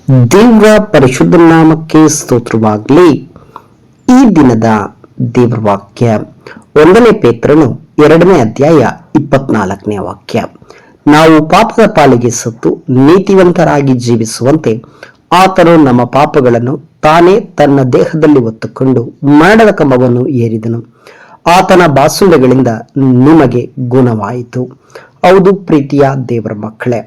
ದೇವರ ಪರಿಶುದ್ಧ ನಾಮಕ್ಕೆ ಸ್ತೋತ್ರವಾಗಲಿ. ಈ ದಿನದ ದೇವರ ವಾಕ್ಯ 1 ಪೇತ್ರನು 2ನೇ ಅಧ್ಯಾಯ 24ನೇ ವಾಕ್ಯ. ನಾವು ಪಾಪದ ಪಾಲಿಗೆ ಸತ್ತು ನೀತಿವಂತರಾಗಿ ಜೀವಿಸುವಂತೆ ಆತನು ನಮ್ಮ ಪಾಪಗಳನ್ನು ತಾನೇ ತನ್ನ ದೇಹದಲ್ಲಿ ಹೊತ್ತುಕೊಂಡು ಮರಣದ ಕಂಬವನ್ನು ಏರಿದನು. ಆತನ ಬಾಸುಂಡೆಗಳಿಂದ ನಿಮಗೆ ಗುಣವಾಯಿತು. ಹೌದು ಪ್ರೀತಿಯ ದೇವರ ಮಕ್ಕಳೇ,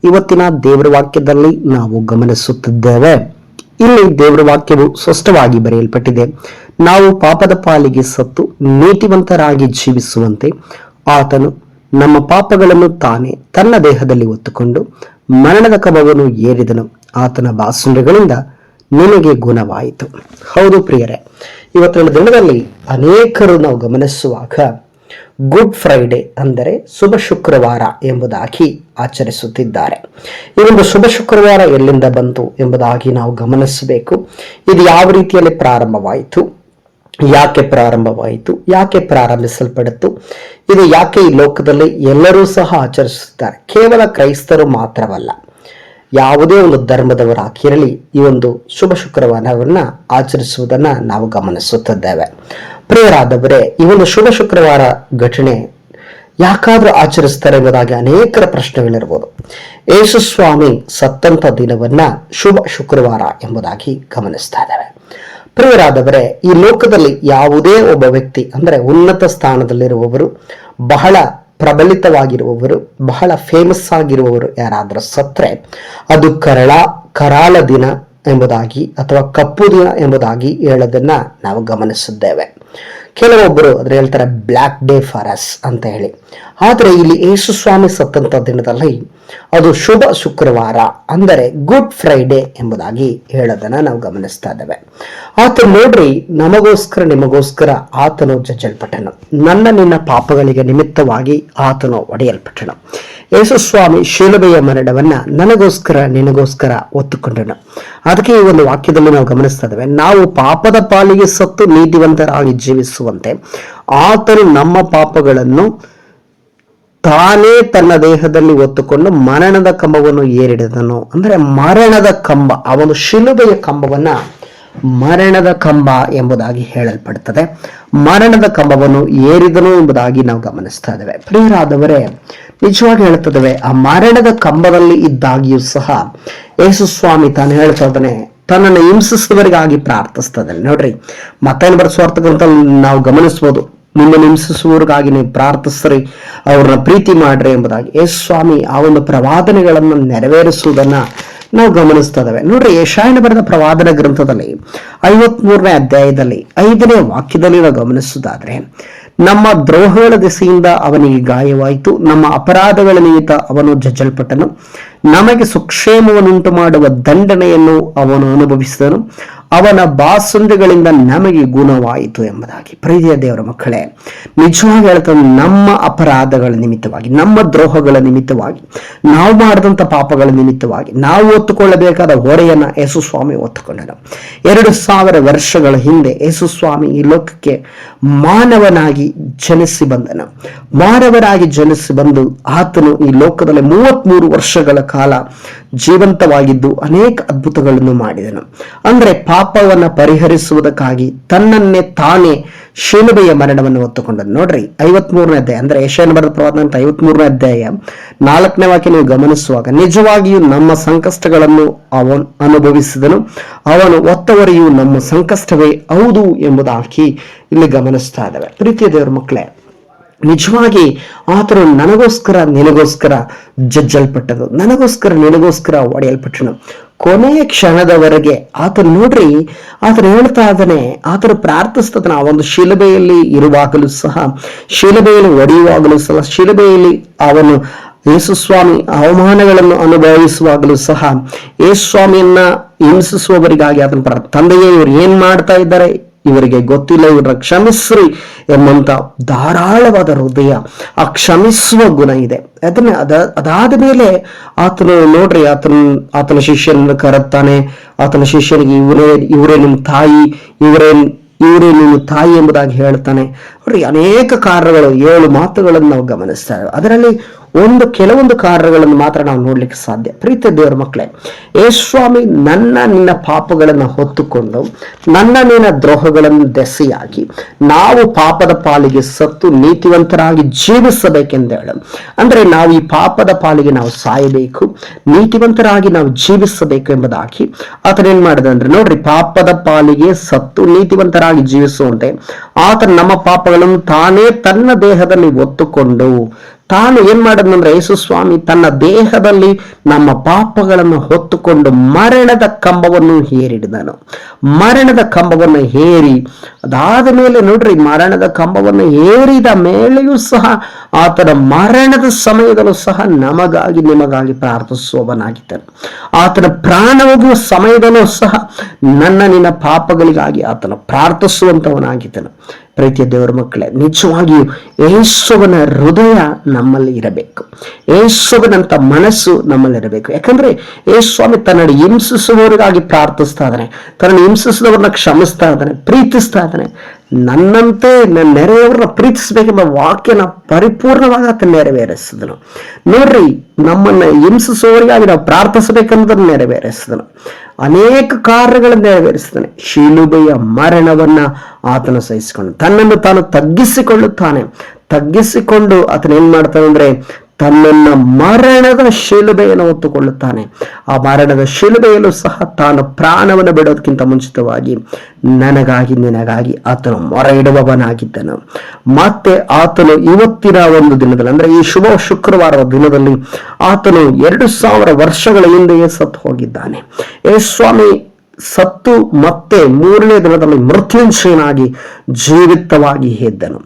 ಇವತ್ತಿನ ದೇವರ ವಾಕ್ಯದಲ್ಲಿ ನಾವು ಗಮನಿಸುತ್ತಿದ್ದೇವೆ. ಇಲ್ಲಿ ದೇವರ ವಾಕ್ಯವು ಸ್ಪಷ್ಟವಾಗಿ ಬರೆಯಲ್ಪಟ್ಟಿದೆ. ನಾವು ಪಾಪದ ಪಾಲಿಗೆ ಸತ್ತು ನೀತಿವಂತರಾಗಿ ಜೀವಿಸುವಂತೆ ಆತನು ನಮ್ಮ ಪಾಪಗಳನ್ನು ತಾನೇ ತನ್ನ ದೇಹದಲ್ಲಿ ಹೊತ್ತುಕೊಂಡು ಮರಣದ ಕಂಬವನ್ನು ಏರಿದನು. ಆತನ ಬಾಸುಂಡೆಗಳಿಂದ ನಿನಗೆ ಗುಣವಾಯಿತು. ಹೌದು ಪ್ರಿಯರೇ, ಇವತ್ತಿನ ದಿನದಲ್ಲಿ ಅನೇಕರು ನಾವು ಗಮನಿಸುವಾಗ ಗುಡ್ ಫ್ರೈಡೆ ಅಂದರೆ ಶುಭ ಶುಕ್ರವಾರ ಎಂಬುದಾಗಿ ಆಚರಿಸುತ್ತಿದ್ದಾರೆ. ಈ ಒಂದು ಶುಭ ಶುಕ್ರವಾರ ಎಲ್ಲಿಂದ ಬಂತು ಎಂಬುದಾಗಿ ನಾವು ಗಮನಿಸಬೇಕು. ಇದು ಯಾವ ರೀತಿಯಲ್ಲಿ ಪ್ರಾರಂಭವಾಯಿತು, ಯಾಕೆ ಪ್ರಾರಂಭಿಸಲ್ಪಡಿತು, ಇದು ಯಾಕೆ ಈ ಲೋಕದಲ್ಲಿ ಎಲ್ಲರೂ ಸಹ ಆಚರಿಸುತ್ತಾರೆ. ಕೇವಲ ಕ್ರೈಸ್ತರು ಮಾತ್ರವಲ್ಲ, ಯಾವುದೇ ಒಂದು ಧರ್ಮದವರಾಗಿರಲಿ ಈ ಒಂದು ಶುಭ ಶುಕ್ರವಾರವನ್ನ ಆಚರಿಸುವುದನ್ನ ನಾವು ಗಮನಿಸುತ್ತಿದ್ದೇವೆ. ಪ್ರಿಯರಾದವರೇ, ಈ ಒಂದು ಶುಭ ಶುಕ್ರವಾರ ಘಟನೆ ಯಾಕಾದ್ರೂ ಆಚರಿಸ್ತಾರೆ ಎಂಬುದಾಗಿ ಅನೇಕರ ಪ್ರಶ್ನೆಗಳಿರ್ಬೋದು. ಯೇಸು ಸ್ವಾಮಿ ಸತ್ತಂತ ದಿನವನ್ನ ಶುಭ ಶುಕ್ರವಾರ ಎಂಬುದಾಗಿ ಗಮನಿಸ್ತಾ ಇದ್ದೇವೆ. ಪ್ರಿಯರಾದವರೇ, ಈ ಲೋಕದಲ್ಲಿ ಯಾವುದೇ ಒಬ್ಬ ವ್ಯಕ್ತಿ ಅಂದ್ರೆ ಉನ್ನತ ಸ್ಥಾನದಲ್ಲಿರುವವರು, ಬಹಳ ಪ್ರಬಲಿತವಾಗಿರುವವರು, ಬಹಳ ಫೇಮಸ್ ಆಗಿರುವವರು ಯಾರಾದ್ರೂ ಸತ್ರೆ ಅದು ಕರಾಳ ದಿನ ಎಂಬುದಾಗಿ ಅಥವಾ ಕಪ್ಪು ದಿನ ಎಂಬುದಾಗಿ ಹೇಳೋದನ್ನ ನಾವು ಗಮನಿಸಿದ್ದೇವೆ. ಕೆಲವೊಬ್ಬರು ಅದ್ರ ಹೇಳ್ತಾರೆ ಬ್ಲ್ಯಾಕ್ ಡೇ ಫಾರ್ ಅಸ್ ಅಂತ ಹೇಳಿ. ಆದ್ರೆ ಇಲ್ಲಿ ಯೇಸು ಸ್ವಾಮಿ ಸತ್ತಂತ ದಿನದಲ್ಲಿ ಅದು ಶುಭ ಶುಕ್ರವಾರ ಅಂದರೆ ಗುಡ್ ಫ್ರೈಡೆ ಎಂಬುದಾಗಿ ಹೇಳೋದನ್ನ ನಾವು ಗಮನಿಸ್ತಾ ಇದ್ದೇವೆ. ಆತ ನೋಡ್ರಿ, ನಮಗೋಸ್ಕರ ನಿಮಗೋಸ್ಕರ ಆತನು ಜಜ್ಜಲ್ಪಟ್ಟನು. ನಿನ್ನ ಪಾಪಗಳಿಗೆ ನಿಮಿತ್ತವಾಗಿ ಆತನು ಒಡೆಯಲ್ಪಟ್ಟನು. ಯೇಸು ಸ್ವಾಮಿ ಶಿಲುಬೆಯ ಮರಣವನ್ನ ನನಗೋಸ್ಕರ ನಿನಗೋಸ್ಕರ ಒತ್ತುಕೊಂಡನು. ಅದಕ್ಕೆ ಈ ಒಂದು ವಾಕ್ಯದಲ್ಲಿ ನಾವು ಗಮನಿಸ್ತಾ ಇದ್ದೇವೆ, ನಾವು ಪಾಪದ ಪಾಲಿಗೆ ಸತ್ತು ನೀತಿವಂತರಾಗಿ ಜೀವಿಸುವಂತೆ ಆತನು ನಮ್ಮ ಪಾಪಗಳನ್ನು ತಾನೇ ತನ್ನ ದೇಹದಲ್ಲಿ ಹೊತ್ತುಕೊಂಡು ಮರಣದ ಕಂಬವನ್ನು ಏರಿಡಿದನು. ಅಂದ್ರೆ ಮರಣದ ಕಂಬ, ಆ ಒಂದು ಶಿಲುಬೆಯ ಕಂಬವನ್ನ ಮರಣದ ಕಂಬ ಎಂಬುದಾಗಿ ಹೇಳಲ್ಪಡುತ್ತದೆ. ಮರಣದ ಕಂಬವನ್ನು ಏರಿದನು ಎಂಬುದಾಗಿ ನಾವು ಗಮನಿಸ್ತಾ ಇದ್ದೇವೆ. ಪ್ರಿಯರಾದವರೇ, ನಿಜವಾಗಿ ಹೇಳ್ತಿದ್ದೇವೆ, ಆ ಮರಣದ ಕಂಬದಲ್ಲಿ ಇದ್ದಾಗಿಯೂ ಸಹ ಯೇಸು ಸ್ವಾಮಿ ತಾನು ಹೇಳ್ತಾ ಇದ್ದಾನೆ, ತನ್ನನ್ನು ಹಿಂಸಿಸುವವರಿಗಾಗಿ ಪ್ರಾರ್ಥಿಸ್ತಾ ಇದ್ದಾನೆ. ನೋಡ್ರಿ, ಮತ್ತೇನು ಬರೆಸುವಂತ ನಾವು ಗಮನಿಸಬಹುದು, ನಿಮ್ಮನ್ನು ಹಿಂಸಿಸುವವರಿಗಾಗಿ ನೀವು ಪ್ರಾರ್ಥಿಸ್ರಿ, ಅವ್ರನ್ನ ಪ್ರೀತಿ ಮಾಡ್ರಿ ಎಂಬುದಾಗಿ ಯೇಸು ಸ್ವಾಮಿ ಆ ಒಂದು ಪ್ರವಾದನೆಗಳನ್ನು ನೆರವೇರಿಸುವುದನ್ನ ನಾವು ಗಮನಿಸ್ತಾ ಇದ್ದೇವೆ. ನೋಡ್ರಿ, ಯೆಶಾಯನ ಬರೆದ ಪ್ರವಾದನ ಗ್ರಂಥದಲ್ಲಿ 53ನೇ ಅಧ್ಯಾಯದಲ್ಲಿ 5ನೇ ವಾಕ್ಯದಲ್ಲಿ ನಾವು ಗಮನಿಸುವುದಾದ್ರೆ, ನಮ್ಮ ದ್ರೋಹಗಳ ದೆಸೆಯಿಂದ ಅವನಿಗೆ ಗಾಯವಾಯಿತು, ನಮ್ಮ ಅಪರಾಧಗಳ ನಿಮಿತ್ತ ಅವನು ಜಜ್ಜಲ್ಪಟ್ಟನು, ನಮಗೆ ಸುಕ್ಷೇಮವನ್ನುಂಟು ಮಾಡುವ ದಂಡನೆಯನ್ನು ಅವನು ಅನುಭವಿಸಿದನು, ಅವನ ಬಾಸುಂಡೆಗಳಿಂದ ನಮಗೆ ಗುಣವಾಯಿತು ಎಂಬುದಾಗಿ. ಪ್ರೀತಿಯ ದೇವರ ಮಕ್ಕಳೇ, ನಿಜವಾಗಿ ಹೇಳ್ತಾನೆ, ನಮ್ಮ ಅಪರಾಧಗಳ ನಿಮಿತ್ತವಾಗಿ, ನಮ್ಮ ದ್ರೋಹಗಳ ನಿಮಿತ್ತವಾಗಿ, ನಾವು ಮಾಡಿದಂಥ ಪಾಪಗಳ ನಿಮಿತ್ತವಾಗಿ ನಾವು ಹೊತ್ತುಕೊಳ್ಳಬೇಕಾದ ಹೊರೆಯನ್ನ ಯೇಸು ಸ್ವಾಮಿ ಹೊತ್ತುಕೊಂಡನು. 2000 ವರ್ಷಗಳ ಹಿಂದೆ ಯೇಸು ಸ್ವಾಮಿ ಈ ಲೋಕಕ್ಕೆ ಮಾನವನಾಗಿ ಜನಿಸಿ ಬಂದನು. ಮಾನವನಾಗಿ ಜನಿಸಿ ಬಂದು ಆತನು ಈ ಲೋಕದಲ್ಲಿ 33 ವರ್ಷಗಳ ಕಾಲ ಜೀವಂತವಾಗಿದ್ದು ಅನೇಕ ಅದ್ಭುತಗಳನ್ನು ಮಾಡಿದನು. ಅಂದ್ರೆ ಪಾಪವನ್ನ ಪರಿಹರಿಸುವುದಕ್ಕಾಗಿ ತನ್ನನ್ನೇ ತಾನೇ ಶಿಲುಬೆಯ ಮರಣವನ್ನು ಹೊತ್ತುಕೊಂಡನು. ನೋಡ್ರಿ, 53ನೇ ಅಧ್ಯಾಯ ಅಂದ್ರೆ ಯೆಶಾಯನ ಬರೆದ ಪ್ರವಾದನ 53ನೇ ಅಧ್ಯಾಯ 4ನೇ ವಾಕ್ಯ ನೀವು ಗಮನಿಸುವಾಗ, ನಿಜವಾಗಿಯೂ ನಮ್ಮ ಸಂಕಷ್ಟಗಳನ್ನು ಅವನು ಅನುಭವಿಸಿದನು, ಅವನು ಹೊತ್ತವರೆಯೂ ನಮ್ಮ ಸಂಕಷ್ಟವೇ ಹೌದು ಎಂಬುದಾಗಿ ಇಲ್ಲಿ ಗಮನಿಸ್ತಾ ಇದ್ದಾವೆ. ಪ್ರೀತಿಯ ದೇವರ ಮಕ್ಕಳೇ, ನಿಜವಾಗಿ ಆತನು ನನಗೋಸ್ಕರ ನಿನಗೋಸ್ಕರ ಜಜ್ಜಲ್ಪಟ್ಟದು, ನನಗೋಸ್ಕರ ನಿನಗೋಸ್ಕರ ಒಡೆಯಲ್ಪಟ್ಟನು. ಕೊನೆಯ ಕ್ಷಣದವರೆಗೆ ಆತನು ನೋಡ್ರಿ, ಆತನು ಹೇಳ್ತಾ ಇದ್ದಾನೆ, ಆತನು ಪ್ರಾರ್ಥಿಸ್ತಾನೆ, ಆ ಒಂದು ಶಿಲುಬೆಯಲ್ಲಿ ಇರುವಾಗಲೂ ಸಹ, ಶಿಲುಬೆಯಲ್ಲಿ ಒಡೆಯುವಾಗಲೂ ಸಹ, ಶಿಲುಬೆಯಲ್ಲಿ ಅವನು ಯೇಸು ಸ್ವಾಮಿ ಅವಮಾನಗಳನ್ನು ಅನುಭವಿಸುವಾಗಲೂ ಸಹ ಯೇಸು ಸ್ವಾಮಿಯನ್ನ ಹಿಂಸಿಸುವವರಿಗಾಗಿ ಆತನ ತಂದೆಯೇ ಇವರು ಏನ್ ಮಾಡ್ತಾ ಇದ್ದಾರೆ, ಇವರಿಗೆ ಗೊತ್ತಿಲ್ಲ, ಇವ್ರನ್ನ ಕ್ಷಮಿಸ್ರಿ ಎಂಬಂತ ಧಾರಾಳವಾದ ಹೃದಯ, ಆ ಕ್ಷಮಿಸುವ ಗುಣ ಇದೆ. ಅದಾದ ಮೇಲೆ ಆತನು ನೋಡ್ರಿ, ಆತನ ಶಿಷ್ಯನನ್ನು ಕರೆತಾನೆ. ಆತನ ಶಿಷ್ಯನಿಗೆ ಇವರೇ ನಿಮ್ಮ ತಾಯಿ, ಇವರೇ ನೀನು ತಾಯಿ ಎಂಬುದಾಗಿ ಹೇಳ್ತಾನೆ. ನೋಡ್ರಿ, ಅನೇಕ ಕಾರ್ಯಗಳು 7 ಮಾತುಗಳನ್ನು ನಾವು ಗಮನಿಸ್ತೇವೆ. ಅದರಲ್ಲಿ ಕೆಲವೊಂದು ಕಾರ್ಯಗಳನ್ನು ಮಾತ್ರ ನಾವು ನೋಡ್ಲಿಕ್ಕೆ ಸಾಧ್ಯ. ಪ್ರೀತಿ ದೇವರ ಮಕ್ಕಳೇ, ಸ್ವಾಮಿ ನಿನ್ನ ಪಾಪಗಳನ್ನು ಹೊತ್ತುಕೊಂಡು ನಿನ್ನ ದ್ರೋಹಗಳನ್ನು ದೆಸೆಯಾಗಿ ನಾವು ಪಾಪದ ಪಾಲಿಗೆ ಸತ್ತು ನೀತಿವಂತರಾಗಿ ಜೀವಿಸಬೇಕೆಂದೇಳು. ಅಂದ್ರೆ ನಾವು ಈ ಪಾಪದ ಪಾಲಿಗೆ ನಾವು ಸಾಯಬೇಕು, ನೀತಿವಂತರಾಗಿ ನಾವು ಜೀವಿಸಬೇಕು ಎಂಬುದಾಗಿ ಆತನೇನ್ ಮಾಡಿದ ಅಂದ್ರೆ, ನೋಡ್ರಿ, ಪಾಪದ ಪಾಲಿಗೆ ಸತ್ತು ನೀತಿವಂತರಾಗಿ ಜೀವಿಸುವಂತೆ ಆತ ನಮ್ಮ ಪಾಪಗಳನ್ನು ತಾನೇ ತನ್ನ ದೇಹದಲ್ಲಿ ಒತ್ತುಕೊಂಡು ತಾನು ಏನ್ ಮಾಡದಂದ್ರೆ, ಯೇಸು ಸ್ವಾಮಿ ತನ್ನ ದೇಹದಲ್ಲಿ ನಮ್ಮ ಪಾಪಗಳನ್ನು ಹೊತ್ತುಕೊಂಡು ಮರಣದ ಕಂಬವನ್ನು ಹೇರಿಡಿದನು. ಮರಣದ ಕಂಬವನ್ನು ಹೇರಿ ಅದಾದ ಮೇಲೆ ನೋಡ್ರಿ, ಮರಣದ ಕಂಬವನ್ನು ಹೇರಿದ ಮೇಲೆಯೂ ಸಹ ಆತನ ಮರಣದ ಸಮಯದಲ್ಲೂ ಸಹ ನಮಗಾಗಿ ನಿಮಗಾಗಿ ಪ್ರಾರ್ಥಿಸುವವನಾಗಿದ್ದನು. ಆತನ ಪ್ರಾಣ ಹೋಗುವ ಸಮಯದಲ್ಲೂ ಸಹ ನಿನ್ನ ಪಾಪಗಳಿಗಾಗಿ ಆತನ ಪ್ರಾರ್ಥಿಸುವಂತವನಾಗಿದ್ದನು. ಪ್ರೀತಿಯ ದೇವರ ಮಕ್ಕಳೇ, ನಿಜವಾಗಿಯೂ ಯೇಸುವನ ಹೃದಯ ನಮ್ಮಲ್ಲಿ ಇರಬೇಕು, ಯೇಸುವನಂತ ಮನಸ್ಸು ನಮ್ಮಲ್ಲಿ ಇರಬೇಕು. ಯಾಕಂದ್ರೆ ಸ್ವಾಮಿ ತನ್ನನ್ನು ಹಿಂಸಿಸುವವರಿಗಾಗಿ ಪ್ರಾರ್ಥಿಸ್ತಾ ಇದ್ದಾನೆ, ತನ್ನನ್ನು ಹಿಂಸಿಸಿದವ್ರನ್ನ ಕ್ಷಮಿಸ್ತಾ ಇದ್ದಾನೆ, ಪ್ರೀತಿಸ್ತಾ ಇದ್ದಾನೆ. ನನ್ನಂತೆ ನೆರೆಯವರನ್ನ ಪ್ರೀತಿಸಬೇಕೆಂಬ ವಾಕ್ಯನ ಪರಿಪೂರ್ಣವಾಗಿ ಆತ ನೆರವೇರಿಸಿದನು. ನೋಡ್ರಿ, ನಮ್ಮನ್ನ ಹಿಂಸಿಸುವವರಿಗಾಗಿ ನಾವು ಪ್ರಾರ್ಥಿಸಬೇಕನ್ನೋದನ್ನು ನೆರವೇರಿಸಿದನು. ಅನೇಕ ಕಾರ್ಯಗಳನ್ನು ನೆರವೇರಿಸಿದ್ದಾನೆ. ಶಿಲುಬೆಯ ಮರಣವನ್ನ ಆತನು ಸಹಿಸಿಕೊಂಡು ತನ್ನನ್ನು ತಾನು ತಗ್ಗಿಸಿಕೊಂಡು ಆತನ ಏನ್ ಮಾಡ್ತಾನೆ ಅಂದ್ರೆ, ತನ್ನನ್ನ ಮರಣದ ಶಿಲುಬೆಯನ್ನು ಹೊತ್ತುಕೊಳ್ಳುತ್ತಾನೆ. ಆ ಮರಣದ ಶಿಲುಬೆಯಲ್ಲೂ ಸಹ ತಾನು ಪ್ರಾಣವನ್ನು ಬಿಡೋದಕ್ಕಿಂತ ಮುಂಚಿತವಾಗಿ ನನಗಾಗಿ ನಿನಗಾಗಿ ಆತನು ಮೊರೆ ಇಡುವವನಾಗಿದ್ದನು. ಮತ್ತೆ ಆತನು ಇವತ್ತಿನ ಒಂದು ದಿನದಲ್ಲಿ, ಅಂದ್ರೆ ಈ ಶುಭ ಶುಕ್ರವಾರದ ದಿನದಲ್ಲಿ ಆತನು 2000 ವರ್ಷಗಳ ಹಿಂದೆಯೇ ಸತ್ತು ಹೋಗಿದ್ದಾನೆ. ಸ್ವಾಮಿ ಸತ್ತು ಮತ್ತೆ 3ನೇ ದಿನದಲ್ಲಿ ಮೃತ್ಯುಂಜಯನಾಗಿ ಜೀವಿತವಾಗಿ ಎದ್ದನು.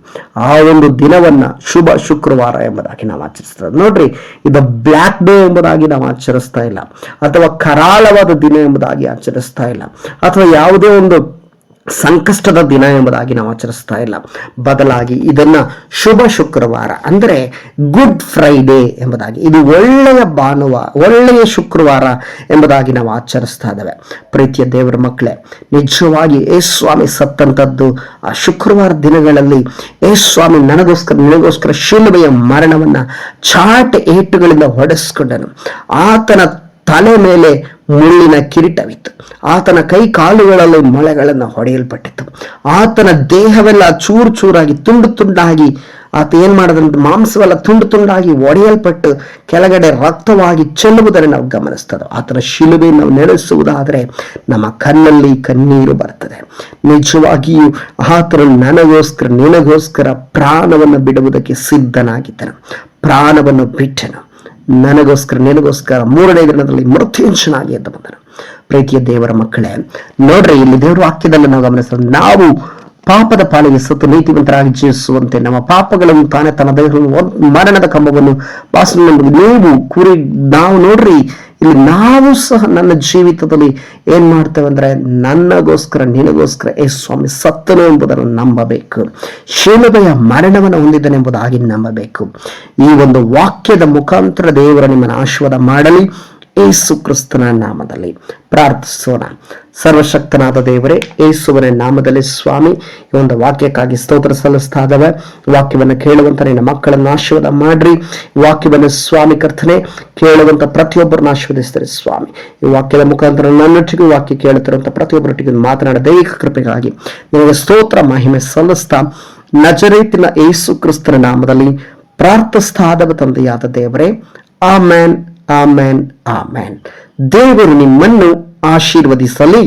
ಆ ಒಂದು ದಿನವನ್ನ ಶುಭ ಶುಕ್ರವಾರ ಎಂಬುದಾಗಿ ನಾವು ಆಚರಿಸ್ತೇವೆ. ನೋಡ್ರಿ, ಇದು ಬ್ಲ್ಯಾಕ್ ಡೇ ಎಂಬುದಾಗಿ ನಾವು ಆಚರಿಸ್ತಾ ಇಲ್ಲ, ಅಥವಾ ಕರಾಳವಾದ ದಿನ ಎಂಬುದಾಗಿ ಆಚರಿಸ್ತಾ ಇಲ್ಲ, ಅಥವಾ ಯಾವುದೇ ಒಂದು ಸಂಕಷ್ಟದ ದಿನ ಎಂಬುದಾಗಿ ನಾವು ಆಚರಿಸ್ತಾ ಇಲ್ಲ. ಬದಲಾಗಿ ಇದನ್ನ ಶುಭ ಶುಕ್ರವಾರ, ಅಂದರೆ ಗುಡ್ ಫ್ರೈಡೇ ಎಂಬುದಾಗಿ, ಇದು ಒಳ್ಳೆಯ ಭಾನುವಾರ, ಒಳ್ಳೆಯ ಶುಕ್ರವಾರ ಎಂಬುದಾಗಿ ನಾವು ಆಚರಿಸ್ತಾ ಇದ್ದೇವೆ. ಪ್ರೀತಿಯ ದೇವರ ಮಕ್ಕಳೇ, ನಿಜವಾಗಿ ಸ್ವಾಮಿ ಸತ್ತಂತದ್ದು ಆ ಶುಕ್ರವಾರ ದಿನಗಳಲ್ಲಿ ಸ್ವಾಮಿ ನಿನಗೋಸ್ಕರ ಶಿಲುಬೆಯ ಮರಣವನ್ನ ಚಾಟ ಏಟುಗಳಿಂದ ಹೊಡೆಸ್ಕೊಂಡನು. ಆತನ ತಲೆ ಮೇಲೆ ಮುಳ್ಳಿನ ಕಿರೀಟವಿತ್ತು, ಆತನ ಕೈ ಕಾಲುಗಳಲ್ಲಿ ಮೊಳೆಗಳನ್ನು ಹೊಡೆಯಲ್ಪಟ್ಟಿತ್ತು, ಆತನ ದೇಹವೆಲ್ಲ ಚೂರು ಚೂರಾಗಿ ತುಂಡು ತುಂಡಾಗಿ ಆತ ಏನ್ ಮಾಡದಂತ ಮಾಂಸವೆಲ್ಲ ತುಂಡು ತುಂಡಾಗಿ ಒಡೆಯಲ್ಪಟ್ಟು ಕೆಳಗಡೆ ರಕ್ತವಾಗಿ ಚೆಲ್ಲುವುದನ್ನು ನಾವು ಗಮನಿಸ್ತದೆ. ಆತನ ಶಿಲುಬೆ ನಾವು ನೆನೆಸುವುದಾದರೆ ನಮ್ಮ ಕಣ್ಣಲ್ಲಿ ಕಣ್ಣೀರು ಬರ್ತದೆ. ನಿಜವಾಗಿಯೂ ಆತನು ನನಗೋಸ್ಕರ ನಿನಗೋಸ್ಕರ ಪ್ರಾಣವನ್ನು ಬಿಡುವುದಕ್ಕೆ ಸಿದ್ಧನಾಗಿದ್ದನು. ಪ್ರಾಣವನ್ನು ಬಿಟ್ಟನು, ನನಗೋಸ್ಕರ ನಿನಗೋಸ್ಕರ 3ನೇ ದಿನದಲ್ಲಿ ಮೃತ್ಯುಂಜಯನಾಗಿ ಎದ್ದು ಬಂದನು. ಪ್ರೀತಿಯ ದೇವರ ಮಕ್ಕಳೇ, ನೋಡ್ರಿ, ಇಲ್ಲಿ ದೇವರ ವಾಕ್ಯದಲ್ಲಿ ನಾವು ಗಮನಿಸ್ತೇವೆ, ನಾವು ಪಾಪದ ಪಾಲಿಗೆ ಸತ್ತು ನೀತಿವಂತರಾಗಿ ಜೀವಿಸುವಂತೆ ನಮ್ಮ ಪಾಪಗಳನ್ನು ತಾನೇ ತನ್ನ ದೇಹವನ್ನು ಮರಣದ ಕಂಬವನ್ನು ನಾವು ನೋಡ್ರಿ, ಇಲ್ಲಿ ನಾವು ಸಹ ನನ್ನ ಜೀವಿತದಲ್ಲಿ ಏನ್ ಮಾಡ್ತೇವೆ ಅಂದ್ರೆ, ನನ್ನಗೋಸ್ಕರ ನಿನಗೋಸ್ಕರ ಸ್ವಾಮಿ ಸತ್ತನು ಎಂಬುದನ್ನು ನಂಬಬೇಕು, ಶಿಲುಬೆಯ ಮರಣವನ್ನು ಹೊಂದಿದ್ದನು ಎಂಬುದಾಗಿ ನಂಬಬೇಕು. ಈ ಒಂದು ವಾಕ್ಯದ ಮುಖಾಂತರ ದೇವರ ನಿಮ್ಮನ್ನು ಆಶೀರ್ವಾದ ಮಾಡಲಿ. ಯೇಸು ಕ್ರಿಸ್ತನ ನಾಮದಲ್ಲಿ ಪ್ರಾರ್ಥಿಸೋಣ. ಸರ್ವಶಕ್ತನಾದ ದೇವರೇ, ಯೇಸುವಿನ ನಾಮದಲ್ಲಿ ಸ್ವಾಮಿ ಈ ಒಂದು ವಾಕ್ಯಕ್ಕಾಗಿ ಸ್ತೋತ್ರ ಸಲ್ಲಿಸ್ತಾ ಇದ್ದಾವೆ. ವಾಕ್ಯವನ್ನು ಕೇಳುವಂತ ನಿನ್ನ ಮಕ್ಕಳನ್ನು ಆಶೀರ್ವಾದ ಮಾಡ್ರಿ. ವಾಕ್ಯವನ್ನು ಸ್ವಾಮಿ ಕರ್ತನೆ ಕೇಳುವಂತ ಪ್ರತಿಯೊಬ್ಬರನ್ನ ಆಶೀರ್ವದಿಸ್ತಾರೆ ಸ್ವಾಮಿ. ಈ ವಾಕ್ಯದ ಮುಖಾಂತರ ನನ್ನೊಟ್ಟಿಗೂ ವಾಕ್ಯ ಕೇಳುತ್ತಿರುವಂತ ಪ್ರತಿಯೊಬ್ಬರೊಟ್ಟಿಗೆ ಮಾತನಾಡ ದೈಹಿಕ ಕೃಪೆಗಾಗಿ ನಿನಗೆ ಸ್ತೋತ್ರ ಮಹಿಮೆ ಸಲ್ಲಿಸ್ತಾ ನಜರೇತಿನ ಯೇಸು ಕ್ರಿಸ್ತನ ನಾಮದಲ್ಲಿ ಪ್ರಾರ್ಥಿಸ್ತಾ ಇದ್ದಾವೆ ತಂದೆಯಾದ ದೇವರೇ. Amen, amen, amen. ದೇವರು ನಿಮ್ಮನ್ನು ಆಶೀರ್ವದಿಸಲಿ.